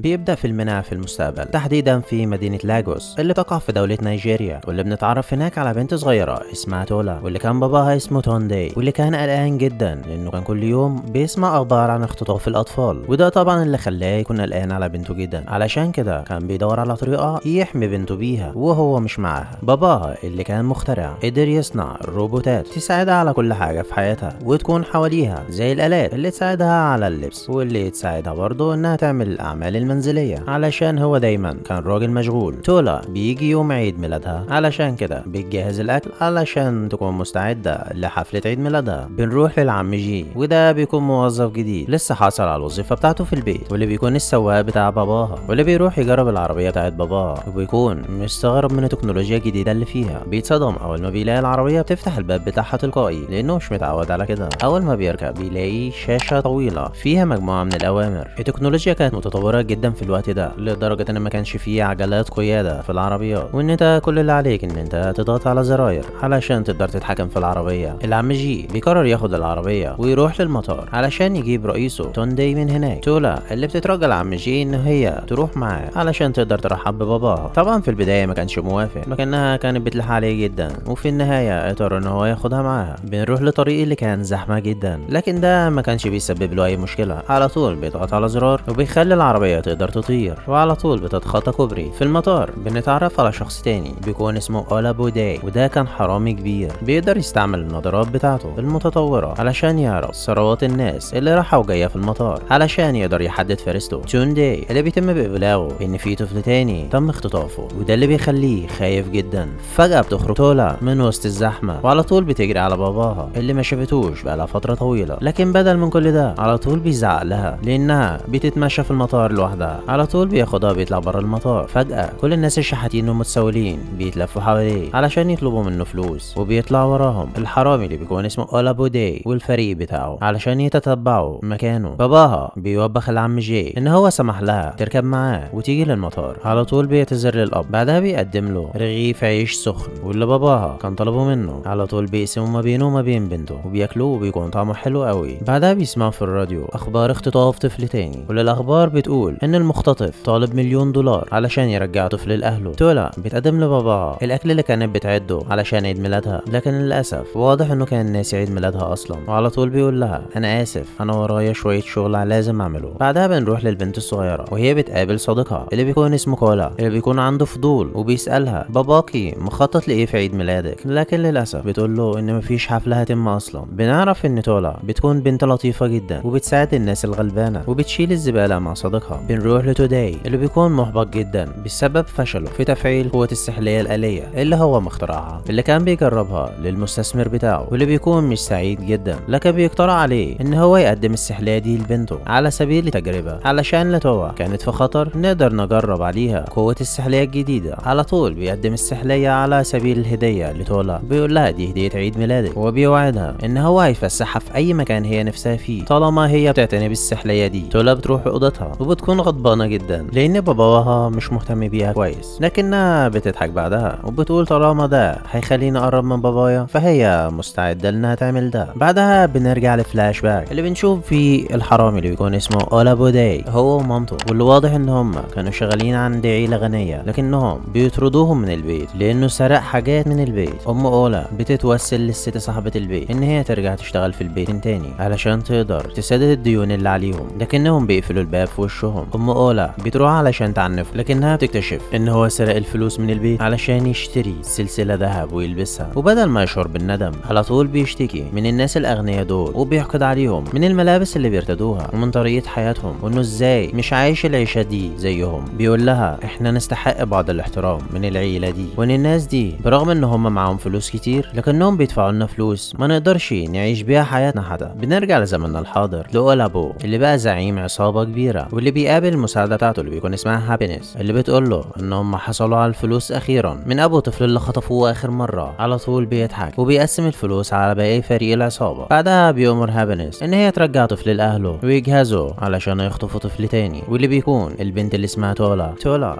بيبدأ فيلمنا في المستقبل، تحديدا في مدينة لاجوس اللي تقع في دولة نيجيريا، واللي بنتعرف هناك على بنت صغيرة اسمها تولا، واللي كان باباها اسمه توندي، واللي كان قلقان جدا لأنه كان كل يوم بيسمع أخبار عن اختطاف الأطفال، وده طبعا اللي خلاه يكون قلقان على بنته جدا. علشان كده كان بيدور على طريقة يحمي بنته بيها وهو مش معاها. باباها اللي كان مخترع قدر يصنع روبوتات تساعدها على كل حاجة في حياتها وتكون حواليها، زي الآلات اللي تساعدها على اللبس واللي تساعدها برضه إنها تعمل الأعمال المنزلية، علشان هو دايما كان راجل مشغول. تولا بيجي يوم عيد ميلادها، علشان كده بتجهز الاكل علشان تكون مستعدة لحفلة عيد ميلادها. بنروح للعم جي، وده بيكون موظف جديد لسه حاصل على الوظيفة بتاعته في البيت، واللي بيكون السواق بتاع باباها، واللي بيروح يجرب العربية بتاعت باباها وبيكون مستغرب من التكنولوجيا الجديدة اللي فيها. بيتصدم اول ما بيلاقي العربية بتفتح الباب بتاعها تلقائي لانه مش متعود على كده. اول ما بيركب بيلاقي شاشة طويلة فيها مجموعة من الاوامر. التكنولوجيا كانت متطورة جدا في الوقت ده، لدرجة ان ما كانش فيه عجلات قيادة في العربيات، وان انت كل اللي عليك ان انت تضغط على زراير علشان تقدر تتحكم في العربية. العم جي بيقرر ياخد العربية ويروح للمطار علشان يجيب رئيسه توندي من هناك. تولا اللي بتترجى العم جي ان هي تروح معاه علشان تقدر ترحب بباباها. طبعا في البداية ما كانش موافق، لكنها كانت بتلح عليه جدا، وفي النهاية اضطر ان هو ياخدها معاها. بنروح لطريق اللي كان زحمة جدا، لكن ده ما كانش بيسبب له اي مشكلة. على طول بيضغط على زرار وبيخلي العربية تقدر تطير، وعلى طول بتتخطى كوبري. في المطار بنتعرف على شخص تاني بيكون اسمه اولا بوداي، وده كان حرامي كبير بيقدر يستعمل النظارات بتاعته المتطورة علشان يعرف ثروات الناس اللي رايحة وجاية في المطار، علشان يقدر يحدد فريسته. توندي اللي بيتم بإبلاغه ان في طفل تاني تم اختطافه، وده اللي بيخليه خايف جدا. فجأة بتخرج تولا من وسط الزحمة وعلى طول بتجري على باباها اللي ما شافتوش بقالها فترة طويلة، لكن بدل من كل ده على طول بيزعق لها لانها بتتمشى في المطار لوحدها. على طول بياخدها بيطلع بره المطار. فجأة كل الناس الشحاتين والمتسولين بيتلفوا حواليه علشان يطلبوا منه فلوس، وبيطلع وراهم الحرامي اللي بيكون اسمه اولا بوداي والفريق بتاعه علشان يتتبعوا مكانه. باباها بيوبخ العم جي ان هو سمح لها تركب معاه وتيجي للمطار. على طول بيعتذر للاب، بعدها بيقدم له رغيف عيش سخن واللي باباها كان طلبه منه. على طول بيقسموا ما بينه وما بين بنته وبياكلوه وبيكون طعمه حلو قوي. بعدها بيسمعوا في الراديو اخبار اختطاف طفل تاني، والاخبار بتقول ان المختطف طالب $1,000,000 علشان يرجع طفل لاهله. تولا بتقدم لباباها الاكل اللي كانت بتعده علشان عيد ميلادها، لكن للاسف واضح انه كان ناسي عيد ميلادها اصلا. وعلى طول بيقول لها انا اسف، انا ورايا شويه شغل لازم اعمله. بعدها بنروح للبنت الصغيره وهي بتقابل صديقها اللي بيكون اسمه كولا، اللي بيكون عنده فضول وبيسالها باباكي مخطط لايه في عيد ميلادك، لكن للاسف بتقول له ان مفيش حفله هتم اصلا. بنعرف ان تولا بتكون بنت لطيفه جدا وبتساعد الناس الغلبانه وبتشيل الزباله مع صديقها. بنروح لتوداي اللي بيكون محبط جدا بسبب فشله في تفعيل قوة السحلية الآلية اللي هو مخترعها، اللي كان بيجربها للمستثمر بتاعه، واللي بيكون مش سعيد جدا، لكن بيقترح عليه ان هو يقدم السحلية دي لبنته على سبيل التجربة، علشان لتوا كانت في خطر نقدر نجرب عليها قوة السحلية الجديدة. على طول بيقدم السحلية على سبيل الهدية لتولا، بيقول لها دي هدية عيد ميلادك، وبيوعدها ان هو هيفسحها في اي مكان هي نفسها فيه طالما هي بتعتني بالسحلية دي. تولا بتروح اوضتها وبتكون غضبانة جدا لان باباها مش مهتم بيها كويس، لكنها بتضحك بعدها وبتقول طالما ده هيخليني اقرب من بابايا فهي مستعدة انها تعمل ده. بعدها بنرجع لفلاش باك اللي بنشوف فيه الحرامي اللي بيكون اسمه اولا بوداي هو ومامته، واللي واضح ان هم كانوا شغالين عند عيلة غنية، لكنهم بيطردوهم من البيت لانه سرق حاجات من البيت. ام اولا بتتوسل للست صاحبة البيت ان هي ترجع تشتغل في البيت من تاني علشان تقدر تسدد الديون اللي عليهم، لكنهم بيقفلوا الباب في وشهم. ام اولا بتروح علشان تعنف، لكنها بتكتشف ان هو سرق الفلوس من البيت علشان يشتري سلسلة ذهب ويلبسها، وبدل ما يشعر بالندم على طول بيشتكي من الناس الاغنياء دول وبيحقد عليهم من الملابس اللي بيرتدوها ومن طريقة حياتهم، وانه ازاي مش عايش العيشة دي زيهم. بيقول لها احنا نستحق بعض الاحترام من العيلة دي، وان الناس دي برغم ان هم معاهم فلوس كتير لكنهم بيدفعوا لنا فلوس ما نقدرش نعيش بيها حياتنا حتى. بنرجع لزمننا الحاضر لأولابو اللي بقى زعيم عصابة كبيرة، واللي بيقابل المساعدة بتاعته اللي بيكون اسمها هابينس، اللي بتقول له ان هم حصلوا على الفلوس اخيرا من ابو طفل اللي خطفوه اخر مرة. على طول بيضحك وبيقسم الفلوس على باقي فريق العصابة. بعدها بيأمر هابينس ان هي ترجع طفل لاهله ويجهزوا علشان يخطفوا طفل تاني، واللي بيكون البنت اللي اسمها تولا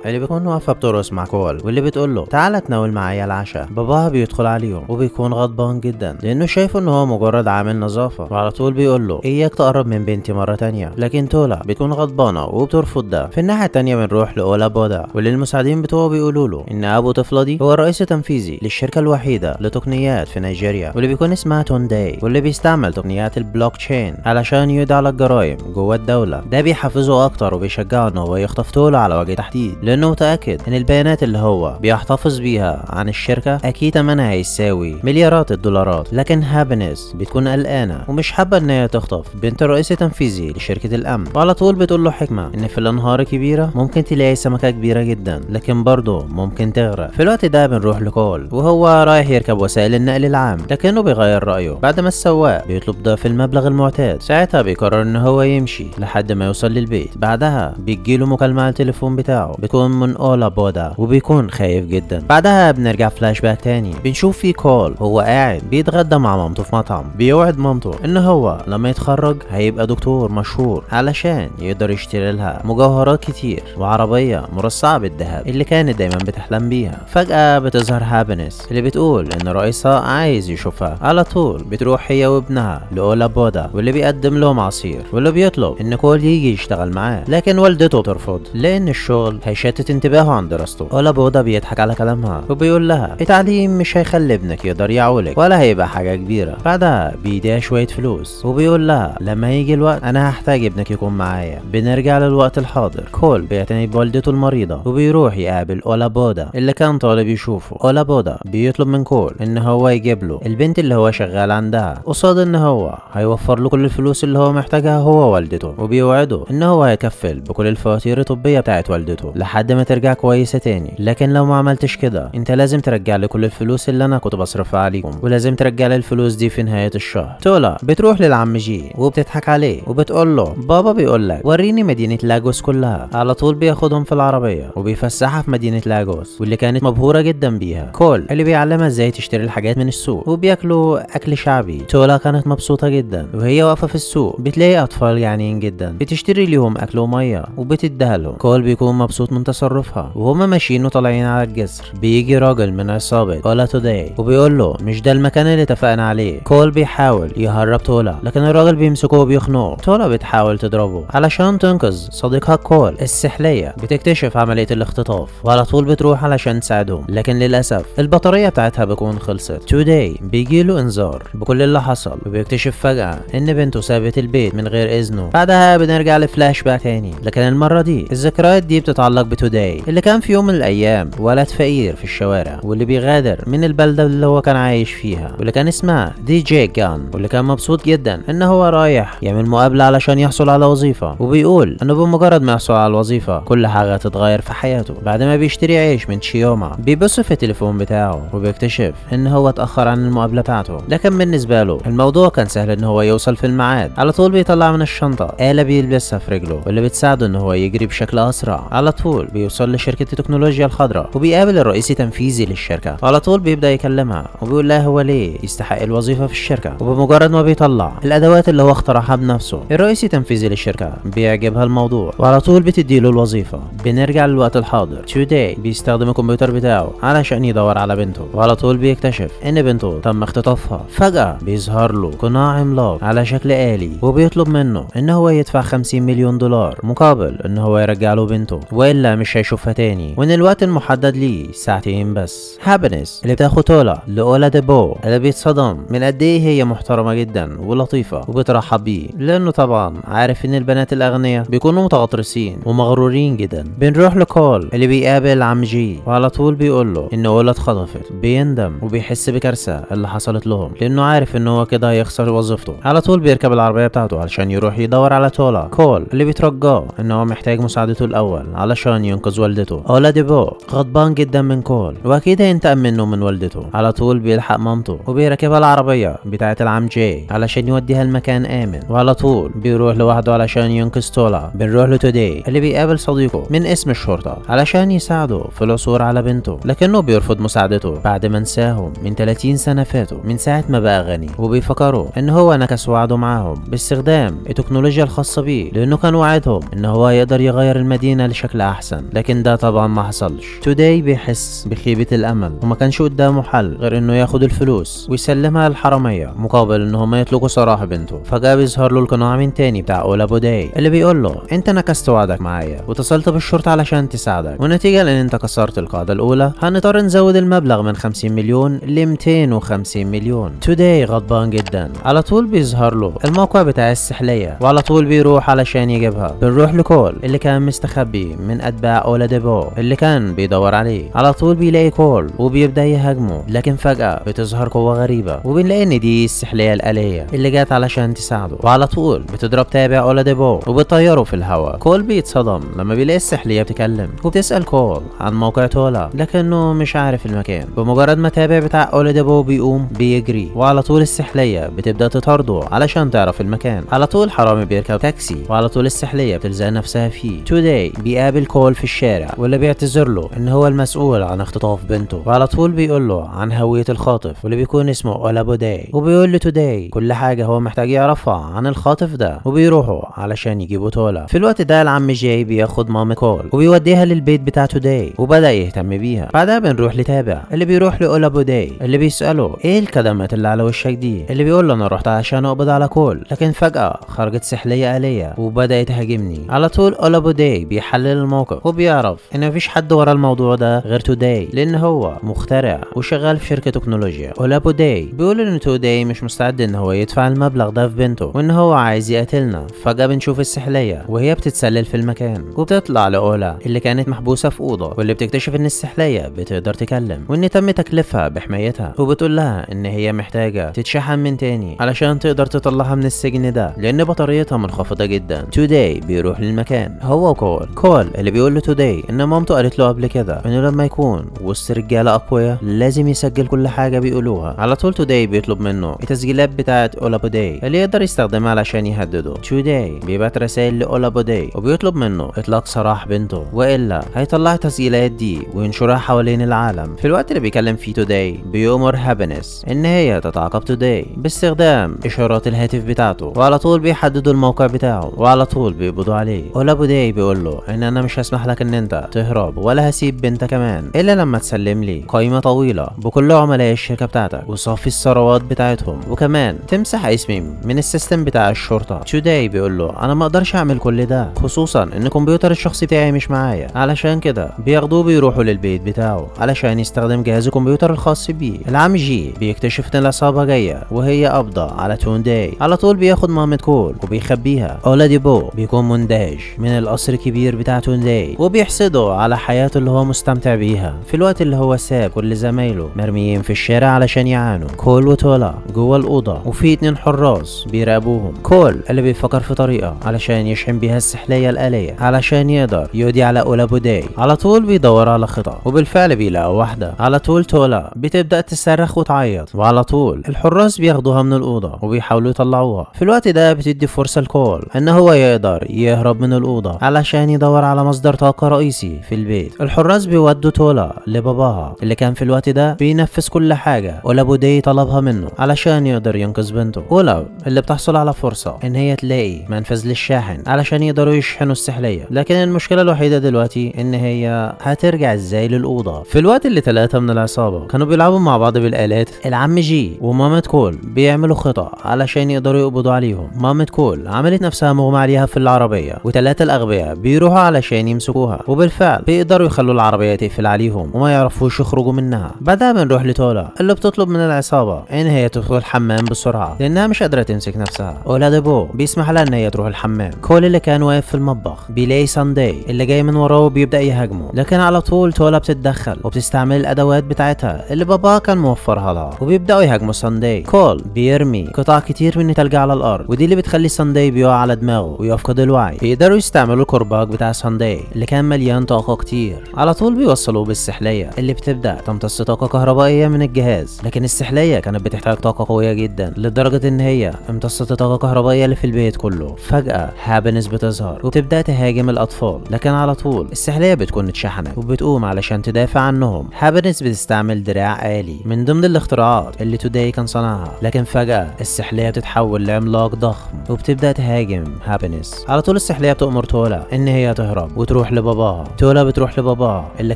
اللي بيكون واقفة بترقص مع كول، واللي بتقول له تعالى تناول معايا العشاء. باباها بيدخل عليهم وبيكون غضبان جدا لانه شايفه ان هو مجرد عامل نظافة، وعلى طول بيقول له اياك تقرب من بنتي مرة تانية، لكن تولا بتكون غضبانة وبترفض ده. في الناحية التانية بنروح لأولا بودا، واللي المساعدين بتوعه بيقولوا له ان ابو طفلة دي هو الرئيس التنفيذي للشركة الوحيدة لتقنيات في نيجيريا، واللي بيكون اسمها تونداي، واللي بيستعمل تقنيات البلوك تشين علشان يقضي على الجرائم جوه الدولة. ده بيحفزه اكتر وبيشجعه ان هو يخطف تولا على وجه تحديد، لانه متأكد ان البيانات اللي هو بيحتفظ بيها عن الشركة اكيد ثمنها هيساوي مليارات الدولارات. لكن هابينس بتكون قلقانة ومش حابة ان هي تخطف بنت الرئيس التنفيذي لشركة الامن، وعلى طول بتقول له حكمة ان في الانهار الكبيرة ممكن تلاقي سمكة كبيرة جدا لكن برضه ممكن تغرق. في الوقت ده بنروح لكول وهو رايح يركب وسائل النقل العام، لكنه بيغير رأيه بعد ما السواق بيطلب ضعف المبلغ المعتاد. ساعتها بيقرر ان هو يمشي لحد ما يوصل للبيت. بعدها بيجيله مكالمة على التليفون بتاعه بتكون من اولا بودا وبيكون خايف جدا. بعدها بنرجع فلاش باك تاني، بنشوف فيه كول هو قاعد بيتغدى مع مامته في مطعم. بيوعد مامته ان هو لما يتخرج هيبقى دكتور مشهور علشان يقدر يشتري لها مجوهرات كتير وعربية مرصعة بالذهب اللي كانت دايما بتحلم بيها. فجأة بتظهر هابينس اللي بتقول ان رئيسها عايز يشوفها. على طول بتروح هي وابنها لأولا بودا، واللي بيقدم لهم عصير، واللي بيطلب ان كول يجي يشتغل معاه، لكن والدته ترفض لان الشغل هيشتت انتباهه عن دراسته. أولا بودا بيضحك على كلامها وبيقول لها التعليم مش هيخلي ابنك يقدر يعولك ولا هيبقى حاجة كبيرة. بعدها بيديها شوية فلوس وبيقول لها لما يجي الوقت انا هحتاج ابنك يكون معايا. بنرجع للوقت الحاضر، كول بيعتني بوالدته المريضة وبيروح يقابل أولا بودا اللي كان طالب يشوفه. أولا بودا بيطلب من كول ان هو يجيب له البنت اللي هو شغال عندها قصاد ان هو هيوفر له كل الفلوس اللي هو محتاجها هو ووالدته، وبيوعده ان هو هيكفل بكل الفواتير الطبية بتاعت والدته لحد ما ترجع كويسة تاني. لكن لو ما عملتش كده انت لازم ترجع لي كل الفلوس اللي انا كنت بصرفها عليكم، ولازم ترجع لي الفلوس دي في نهاية الشهر. تولا بتروح للعم جي وبتضحك عليه وبتقول له بابا بيقول لك وريني مدينة لاجوس كلها. على طول بياخدهم في العربية وبيفسحها في مدينة لاجوس واللي كانت مبهورة جدا بيها. كول اللي بيعلمها ازاي تشتري الحاجات من السوق وبياكلوا اكل شعبي. تولا كانت مبسوطة جدا وهي واقفة في السوق بتلاقي اطفال جعانين جدا، بتشتري ليهم اكل ومية وبتديها لهم. كول بيكون مبسوط من تصرفها وهما ماشيين وطالعين على الجسر. بيجي راجل من عصابة اولا توداي وبيقول له مش ده المكان اللي اتفقنا عليه. كول بيحاول يهرب تولا لكن الراجل بيمسكه وبيخنقه. تولا بتحاول تضربه علشان تنقذ صديقها كول. السحلية بتكتشف عملية الاختطاف وعلى طول بتروح علشان تساعدهم، لكن للأسف البطارية بتاعتها بتكون خلصت. توداي بيجيله انذار بكل اللي حصل وبيكتشف فجأة ان بنته سابت البيت من غير اذنه. بعدها بنرجع لفلاش باك تاني، لكن المرة دي الذكريات دي بتتعلق بتوداي اللي كان في يوم من الايام ولد فقير في الشوارع واللي بيغادر من البلدة اللي هو كان عايش فيها واللي كان اسمها دي جي جان، واللي كان مبسوط جدا ان هو رايح يعمل مقابلة علشان يحصل على وظيفة. وبيقول انه بمجرد ما يحصل على الوظيفة كل حاجة تتغير في حياته. بعد ما بيشتري عيش من تشيوما بيبص في التليفون بتاعه وبيكتشف ان هو اتأخر عن المقابلة بتاعته، لكن بالنسبة له الموضوع كان سهل ان هو يوصل في الميعاد. على طول بيطلع من الشنطة آلة بيلبسها في رجله واللي بتساعده ان هو يجري بشكل اسرع. على طول بيوصل لشركة التكنولوجيا الخضراء وبيقابل الرئيس التنفيذي للشركة. على طول بيبدأ يكلمها وبيقول لها هو ليه يستحق الوظيفة في الشركة. وبمجرد ما بيطلع الادوات اللي هو اخترعها بنفسه الرئيس التنفيذي للشركة بيعجبها الموضوع وعلى طول بتديله الوظيفة. بنرجع للوقت الحاضر، توداي بيستخدم الكمبيوتر بتاعه علشان يدور على بنته وعلى طول بيكتشف ان بنته تم اختطافها. فجأة بيظهر له قناع عملاق على شكل آلي وبيطلب منه ان هو يدفع 50 مليون دولار مقابل ان هو يرجع له بنته والا مش هيشوفها تاني، وان الوقت المحدد ليه ساعتين بس. هابينس اللي بتاخد تولا لأولا ديبو اللي بيتصدم من قد ايه هي محترمة جدا ولطيفة وبترحب بيه لانه طبعا عارف ان البنات الاغنياء بيكونوا متغطرسين ومغرورين جدا. بنروح لكول اللي بيقابل عم جي وعلى طول بيقول له ان اولا اتخطفت. بيندم وبيحس بكارثة اللي حصلت لهم لانه عارف ان هو كده هيخسر وظيفته. على طول بيركب العربية بتاعته علشان يروح يدور على تولا. كول اللي بيترجاه ان هو محتاج مساعدته الاول علشان ينقذ والدته. اولا ديبو غضبان جدا من كول واكيد هينتقم منه من والدته. على طول بيلحق مامته وبيركبها العربية بتاعت العم جي علشان يوديها المكان امن، وعلى طول بيروح لوحده علشان ينقذ تولا. بنروح لتوداي اللي بيقابل صديقه من اسم الشرطة علشان يساعده في العثور على بنته، لكنه بيرفض مساعدته بعد ما نساهم من 30 سنة فاتوا من ساعة ما بقى غني، وبيفكروا ان هو نكس وعده معاهم باستخدام التكنولوجيا الخاصة بيه لانه كان وعدهم ان هو يقدر يغير المدينة لشكل احسن، لكن ده طبعا ما حصلش. توداي بيحس بخيبة الامل وما كانش قدامه حل غير انه ياخد الفلوس ويسلمها للحرامية مقابل ان هم يطلقوا سراح بنته. فجأة بيظهر له القناع من تاني بتاع اولا بوداي اللي بيقول له انت نكست وعدك معايا واتصلت بالشرطة علشان تساعدك، ونتيجة لان انت كسرت القاعدة الاولى هنضطر نزود المبلغ من 50 مليون ل 250 مليون. توداي غضبان جدا، على طول بيظهر له الموقع بتاع السحلية وعلى طول بيروح علشان يجيبها. بنروح لكول اللي كان مستخبي من اتباع اولاديبو اللي كان بيدور عليه. على طول بيلاقي كول وبيبدا يهاجمه، لكن فجأة بتظهر قوة غريبة وبنلاقي ان دي السحلية الآلية اللي جات علشان تساعده، وعلى طول بتضرب تابع اولاديبو وبتطيره في الهواء. كول بيتصدم لما بيلاقي السحلية بتتكلم وبتسأل كول عن موقع تولا لكنه مش عارف المكان. بمجرد ما تابع بتاع اولاديبو بيقوم بيجري، وعلى طول السحلية بتبدا تطارده علشان تعرف المكان. على طول حرامي بيركب تاكسي وعلى طول السحلية بتلزق نفسها فيه. توداي بيقابل كول في الشارع واللي بيعتذر له ان هو المسؤول عن اختطاف بنته، وعلى طول بيقول له عن هوية الخاطف واللي بيكون اسمه اولابوداي، وبيقول له توداي كل حاجة هو محتاج يعرفها عن الخاطف ده، وبيروحوا علشان يجيبوا تولا. في الوقت ده العم جاي بياخد مامة كول وبيوديها للبيت بتاع توداي وبدأ يهتم بيها. بعدها بنروح لتابع اللي بيروح لاولابوداي اللي بيسأله ايه الكدمات اللي على وشك دي، اللي بيقول له انا رحت عشان اقبض على كول لكن فجأة خرجت سحلية آلية وبدأت تهاجمني. على طول اولابوداي بيحلل الموقف وبيعرف ان مفيش حد ورا الموضوع ده غير توداي لان هو مخترع وشغال في شركة تكنولوجيا. اولابوداي بيقول ان توداي مش مستعد ان هو يدفع المبلغ ده في بنته وان هو عايز يقتلنا. فجأة بنشوف السحلية وهي بتتسلل في المكان وبتطلع لأولا اللي كانت محبوسة في أوضة، واللي بتكتشف ان السحلية بتقدر تتكلم وان تم تكليفها بحمايتها، وبتقول لها ان هي محتاجة تتشحن من تاني علشان تقدر تطلعها من السجن ده لان بطاريتها منخفضة جدا. توداي بيروح للمكان هو وكول اللي بيقول لتوداي ان مامته قالت له قبل كده انه لما يكون وسط رجالة اقوياء لازم يسجل كل حاجة بيقولوها. على طول توداي بيطلب منه التسجيلات بتاعت اولابوداي اللي يقدر يستخدمها علشان يهدده. توداي بيبعت رسائل لاولابوداي وبيطلب منه اطلاق سراح بنته والا هيطلع التسجيلات دي وينشرها حوالين العالم. في الوقت اللي بيكلم فيه توداي بيأمر هابينس ان هي تتعاقب توداي باستخدام اشارات الهاتف بتاعته، وعلى طول بيحددوا الموقع بتاعه وعلى طول بيقبضوا عليه. اولابوداي بيقول له ان انا مش هسمح لك ان انت تهرب ولا هسيب بنتك كمان الا لما تسلم لي قائمة طويلة بكل عملاء الشركة بتاعتك وصافي الثروات بتاعتهم، وكمان تمسح اسمي من السيستم بتاع الشرطة. توداي بيقول له انا ما اقدرش اعمل كل ده خصوصا ان الكمبيوتر الشخصي بتاعي مش معايا، علشان كده بياخدوه بيروحوا للبيت بتاعه علشان يستخدم جهاز الكمبيوتر الخاص بيه. العم جي بيكتشف ان العصابة جاية وهي قابضة على توداي. على طول بياخد مامة كول وبيخبيها. اولاديبو بيكون مندهش من القصر الكبير بتاع توداي وبيحسده على حياته اللي هو مستمتع بيها في الوقت اللي هو ساب كل زمايله مرميين في الشارع علشان يعانوا. كول وتولا جوه الأوضة وفي 2 حراس بيراقبوهم. كول اللي بيفكر في طريقة علشان يشحن بيها السحلية الآلية علشان يقدر يودي على اولابوداي. على طول بيدور على خطة وبالفعل بيلاقوا واحدة. على طول تولا بتبدأ تصرخ وتعيط، وعلى طول الحراس بياخدوها من الأوضة وبيحاولوا يطلعوها. في الوقت ده بتدي فرصة لكول ان هو يقدر يهرب من الأوضة علشان يدور على مصدر طاقة رئيسي في البيت. الحراس بيودوا تولا لباباها اللي كان في الوقت ده بينفذ كل حاجة اولابوداي طلبها منه علشان يقدر ينقذ بنته. اولا اللي بتحصل على فرصة ان هي تلاقي منفذ للشاحن علشان يقدروا يشحنوا السحلية، لكن المشكلة الوحيدة دلوقتي ان هي هترجع ازاي للأوضة. في الوقت اللي 3 من العصابة كانوا بيلعبوا مع بعض بالآلات، العم جي ومامة كول بيعملوا خطة علشان يقدروا يقبضوا عليهم. مامة كول عملت نفسها مغمى عليها في العربية و3 الأغبياء بيروحوا علشان يمسكوها، وبالفعل بيقدروا يخلوا العربية تقفل عليهم وما يعرفوش يخرجوا منها. بعدها بنروح لتولا اللي بتطلب من العصابة ان هي تدخل الحمام بسرعة لانها مش قادرة تمسك نفسها. اولاديبو بيسمح لها ان هي تروح الحمام. كول اللي كان واقف في المطبخ بيلاقي سانداي اللي جاي من وراه وبيبدأ يهاجمه، لكن على طول تولا بتتدخل وبتستعمل الادوات بتاعتها اللي بابا كان موفرها لها وبيبدأوا يهاجموا سانداي. كول بيرمي قطع كتير من التلج على الارض ودي اللي بتخلي سانداي بيقع على دماغه ويفقد الوعي. بيقدروا يستعملوا الكرباج بتاع سانداي اللي كان مليان طاقة كتير. على طول بيوصلوه بالسحلية اللي بتبدأ تمتص طاقة كهربائية من الجهاز، لكن السحلية كانت بتحتاج طاقة قوية جدا لدرجة ان هي امتصت طاقة كهربائية اللي في البيت كله. فجأة هابينس بتظهر وبتبدأ تهاجم الأطفال، لكن على طول السحلية بتكون اتشحنت وبتقوم علشان تدافع عنهم. هابينس بتستعمل دراع آلي من ضمن الاختراعات اللي توداي كان صنعها، لكن فجأة السحلية بتتحول لعملاق ضخم وبتبدأ تهاجم هابينس. على طول السحلية بتأمر تولا ان هي تهرب وتروح لباباها. تولا بتروح لباباها اللي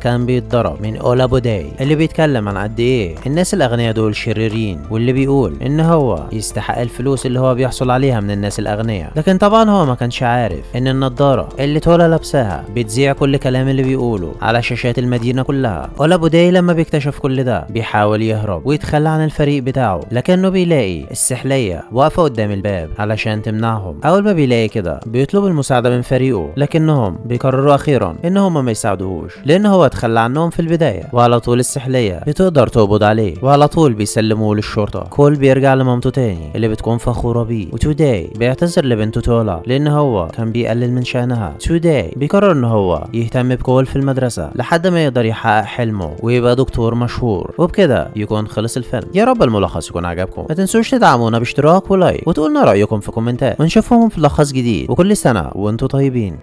كان بيتضرب من اولابوداي اللي بيتكلم عن قد ايه الناس الاغنياء دول شريرين، واللي بيقول ان هو يستحق الفلوس اللي هو بيحصل عليها من الناس الاغنياء، لكن طبعا هو ما كانش عارف عارف ان النضارة اللي تولا لابساها بتذيع كل كلام اللي بيقوله على شاشات المدينة كلها. اولا بوداي لما بيكتشف كل ده بيحاول يهرب ويتخلى عن الفريق بتاعه، لكنه بيلاقي السحلية واقفة قدام الباب علشان تمنعهم. اول ما بيلاقي كده بيطلب المساعدة من فريقه، لكنهم بيقرروا اخيرا ان هم ما يساعدوهوش لان هو اتخلى عنهم في البداية. وعلى طول السحلية بتقدر تقبض عليه وعلى طول بيسلموه للشرطة. كول بيرجع لمامته تاني اللي بتكون فخورة بيه، وتوداي بيعتذر لبنته تولا لان هو كان بيقلل من شأنها. توداي بيقرر ان هو يهتم بكول في المدرسة لحد ما يقدر يحقق حلمه ويبقى دكتور مشهور. وبكده يكون خلص الفيلم. يا رب الملخص يكون عجبكم. ما تنسوش تدعمونا باشتراك ولايك وتقولنا رأيكم في كومنتات، ونشوفهم في ملخص جديد. وكل سنة وانتم طيبين.